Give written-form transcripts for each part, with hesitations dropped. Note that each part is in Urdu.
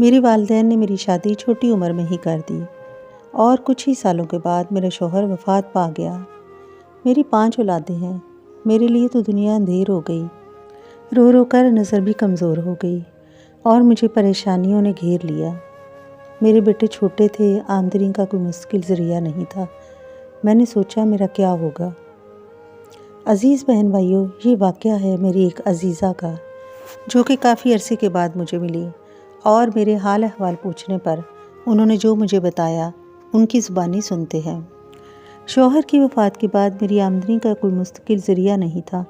میری والدین نے میری شادی چھوٹی عمر میں ہی کر دی اور کچھ ہی سالوں کے بعد میرا شوہر وفات پا گیا۔ میری 5 اولادیں ہیں۔ میرے لیے تو دنیا اندھیر ہو گئی، رو رو کر نظر بھی کمزور ہو گئی اور مجھے پریشانیوں نے گھیر لیا۔ میرے بیٹے چھوٹے تھے، آمدنی کا کوئی مستقل ذریعہ نہیں تھا۔ میں نے سوچا میرا کیا ہوگا۔ عزیز بہن بھائیوں، یہ واقعہ ہے میری ایک عزیزہ کا، جو کہ کافی عرصے کے بعد مجھے ملی، اور میرے حال احوال پوچھنے پر انہوں نے جو مجھے بتایا ان کی زبانی سنتے ہیں۔ شوہر کی وفات کے بعد میری آمدنی کا کوئی مستقل ذریعہ نہیں تھا۔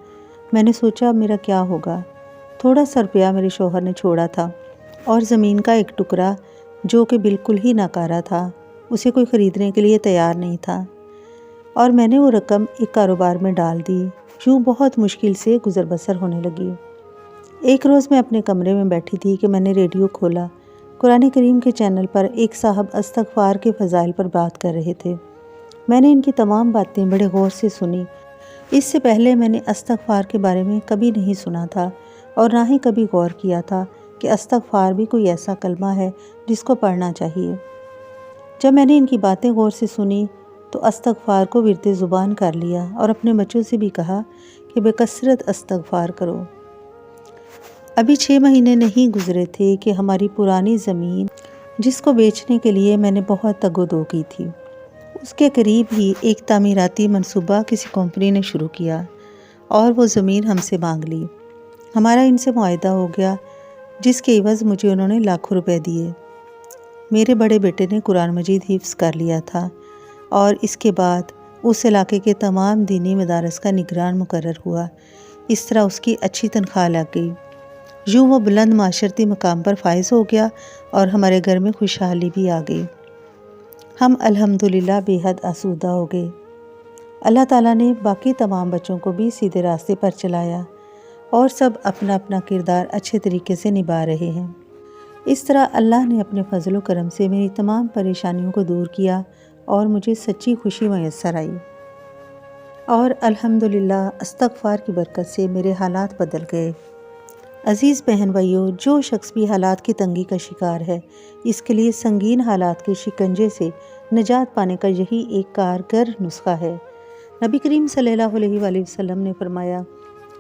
میں نے سوچا میرا کیا ہوگا۔ تھوڑا سا روپیہ میرے شوہر نے چھوڑا تھا اور زمین کا ایک ٹکڑا جو کہ بالکل ہی ناکارہ تھا، اسے کوئی خریدنے کے لیے تیار نہیں تھا، اور میں نے وہ رقم ایک کاروبار میں ڈال دی۔ یوں بہت مشکل سے گزر بسر ہونے لگی۔ ایک روز میں اپنے کمرے میں بیٹھی تھی کہ میں نے ریڈیو کھولا۔ قرآن کریم کے چینل پر ایک صاحب استغفار کے فضائل پر بات کر رہے تھے۔ میں نے ان کی تمام باتیں بڑے غور سے سنی۔ اس سے پہلے میں نے استغفار کے بارے میں کبھی نہیں سنا تھا اور نہ ہی کبھی غور کیا تھا کہ استغفار بھی کوئی ایسا کلمہ ہے جس کو پڑھنا چاہیے۔ جب میں نے ان کی باتیں غور سے سنی تو استغفار کو ورد زبان کر لیا اور اپنے بچوں سے بھی کہا کہ بکثرت استغفار کرو۔ ابھی 6 مہینے نہیں گزرے تھے کہ ہماری پرانی زمین، جس کو بیچنے کے لیے میں نے بہت تگ و دو کی تھی، اس کے قریب ہی ایک تعمیراتی منصوبہ کسی کمپنی نے شروع کیا اور وہ زمین ہم سے مانگ لی۔ ہمارا ان سے معاہدہ ہو گیا، جس کے عوض مجھے انہوں نے لاکھوں روپے دیے۔ میرے بڑے بیٹے نے قرآن مجید حفظ کر لیا تھا اور اس کے بعد اس علاقے کے تمام دینی مدارس کا نگران مقرر ہوا۔ اس طرح اس کی اچھی تنخواہ لگ گئی۔ یوں وہ بلند معاشرتی مقام پر فائز ہو گیا اور ہمارے گھر میں خوشحالی بھی آ گئی۔ ہم الحمدللہ بے حد آسودہ ہو گئے۔ اللہ تعالیٰ نے باقی تمام بچوں کو بھی سیدھے راستے پر چلایا اور سب اپنا اپنا کردار اچھے طریقے سے نبھا رہے ہیں۔ اس طرح اللہ نے اپنے فضل و کرم سے میری تمام پریشانیوں کو دور کیا اور مجھے سچی خوشی میسر آئی، اور الحمدللہ استغفار کی برکت سے میرے حالات بدل گئے۔ عزیز بہن بھائیوں، جو شخص بھی حالات کی تنگی کا شکار ہے، اس کے لیے سنگین حالات کے شکنجے سے نجات پانے کا یہی ایک کارگر نسخہ ہے۔ نبی کریم صلی اللہ علیہ وآلہ وسلم نے فرمایا،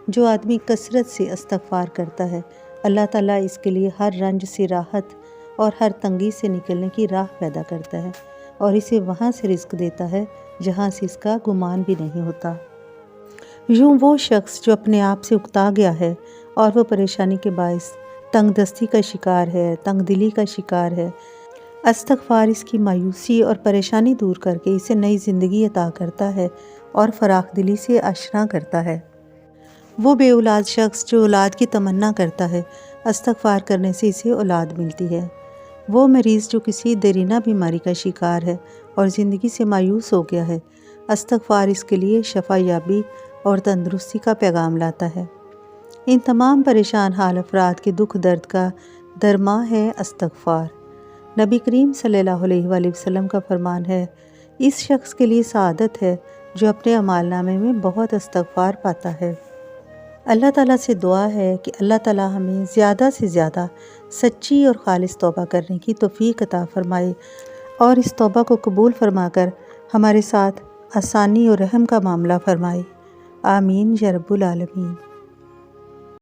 جو آدمی کثرت سے استغفار کرتا ہے، اللہ تعالیٰ اس کے لیے ہر رنج سے راحت اور ہر تنگی سے نکلنے کی راہ پیدا کرتا ہے اور اسے وہاں سے رزق دیتا ہے جہاں سے اس کا گمان بھی نہیں ہوتا۔ یوں وہ شخص جو اپنے آپ سے اکتا گیا ہے اور وہ پریشانی کے باعث تنگ دستی کا شکار ہے، تنگ دلی کا شکار ہے، استغفار اس کی مایوسی اور پریشانی دور کر کے اسے نئی زندگی عطا کرتا ہے اور فراخ دلی سے آشنا کرتا ہے۔ وہ بے اولاد شخص جو اولاد کی تمنا کرتا ہے، استغفار کرنے سے اسے اولاد ملتی ہے۔ وہ مریض جو کسی دیرینہ بیماری کا شکار ہے اور زندگی سے مایوس ہو گیا ہے، استغفار اس کے لیے شفا یابی اور تندرستی کا پیغام لاتا ہے۔ ان تمام پریشان حال افراد کے دکھ درد کا درماں ہے استغفار۔ نبی کریم صلی اللہ علیہ وآلہ وسلم کا فرمان ہے، اس شخص کے لیے سعادت ہے جو اپنے اعمال نامے میں بہت استغفار پاتا ہے۔ اللہ تعالیٰ سے دعا ہے کہ اللہ تعالیٰ ہمیں زیادہ سے زیادہ سچی اور خالص توبہ کرنے کی توفیق عطا فرمائے اور اس توبہ کو قبول فرما کر ہمارے ساتھ آسانی اور رحم کا معاملہ فرمائے۔ آمین یا رب العالمین۔